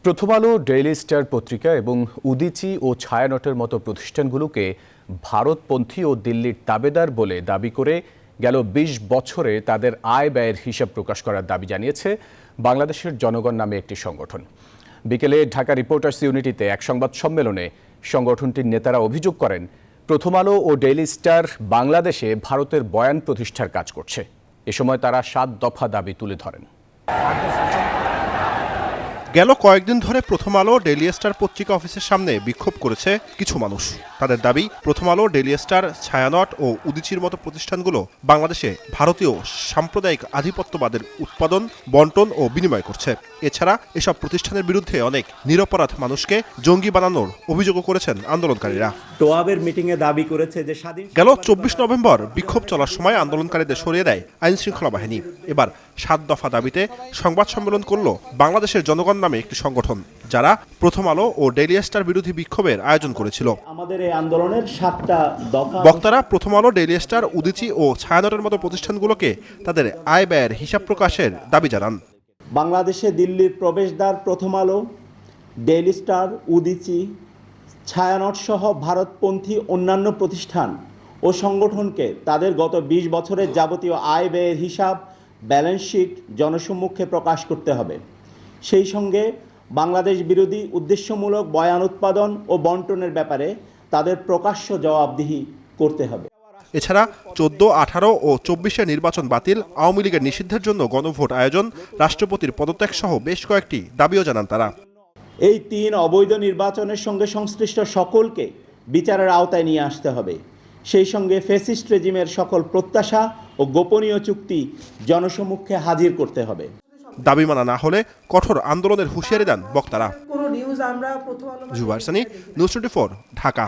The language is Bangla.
প্রথম আলো, ডেইলি স্টার পত্রিকা এবং উদীচী ও ছায়ানটের মতো প্রতিষ্ঠানগুলোকে ভারতপন্থী ও দিল্লির তাবেদার বলে দাবি করে গেল ২০ বছরে তাদের আয় ব্যয়ের হিসাব প্রকাশ করার দাবি জানিয়েছে বাংলাদেশের জনগণ নামে একটি সংগঠন। বিকেলে ঢাকা রিপোর্টার্স ইউনিটিতে এক সংবাদ সম্মেলনে সংগঠনটির নেতারা অভিযোগ করেন, প্রথম আলো ও ডেইলি স্টার বাংলাদেশে ভারতের বয়ান প্রতিষ্ঠার কাজ করছে। এ সময় তারা ৭ দফা দাবি তুলে ধরেন। গেল কয়েকদিন ধরে প্রথম আলো, ডেইলি স্টার পত্রিকা অফিসের সামনে বিক্ষোভ করেছে কিছু মানুষ। তাদের দাবি, প্রথম আলো, ডেইলি স্টার, ছায়ানট ও উদীচীর মতো প্রতিষ্ঠানগুলো বাংলাদেশে ভারতীয় সাম্প্রদায়িক আধিপত্যবাদের উৎপাদন, বন্টন ও বিনিময় করছে। এছাড়া এসব প্রতিষ্ঠানের বিরুদ্ধে অনেক নিরপরাধ মানুষকে জঙ্গি বানানোর অভিযোগও করেছেন আন্দোলনকারীরা। টোয়াবের মিটিংয়ে দাবি করেছে যে গেল ২৪ নভেম্বর বিক্ষোভ চলার সময় আন্দোলনকারীদের সরিয়ে দেয় আইনশৃঙ্খলা বাহিনী। এবার ৭ দফা দাবিতে সংবাদ সম্মেলন করল বাংলাদেশের জনগণ নামে একটি সংগঠন, যারা প্রথম আলো ও ডেইলি স্টার বিরোধী বিক্ষোভের আয়োজন করেছিল। আমাদের এই আন্দোলনের ৭টা দফা। বক্তারা প্রথম আলো, ডেইলি স্টার, উদীচী ও ছায়ানটের মতো প্রতিষ্ঠানগুলোকে তাদের আয় ব্যয়ের হিসাব প্রকাশের দাবি জানান। বাংলাদেশে দিল্লির প্রবেশদ্বার প্রথম আলো, ডেইলি স্টার, উদীচী, ছায়ানট সহ ভারতপন্থী অন্যান্য প্রতিষ্ঠান ও সংগঠনকে তাদের গত ২০ বছরের যাবতীয় আয় ব্যয়ের হিসাব, ব্যালেন্স শিট জনসম্মুখে প্রকাশ করতে হবে। সেই সঙ্গে বাংলাদেশ বিরোধী উদ্দেশ্যমূলক বয়ান উৎপাদন ও বন্টনের ব্যাপারে তাদের প্রকাশ্য জবাবদিহি করতে হবে। এছাড়া ১৪, ১৮ ও ২৪-এর নির্বাচন বাতিল, আওয়ামী লীগের নিষিদ্ধের জন্য গণভোট আয়োজন, রাষ্ট্রপতির পদত্যাগ সহ বেশ কয়েকটি দাবিও জানান তারা। এই ৩ অবৈধ নির্বাচনের সঙ্গে সংশ্লিষ্ট সকলকে বিচারের আওতায় নিয়ে আসতে হবে। সেই সঙ্গে ফ্যাসিস্ট রেজিমের সকল প্রত্যাশা ও গোপনীয় চুক্তি জনসম্মুখে হাজির করতে হবে। দাবি মানা না হলে কঠোর আন্দোলনের হুঁশিয়ারি দেন বক্তারা। জুবাইর সানি, নিউজ 24, ঢাকা।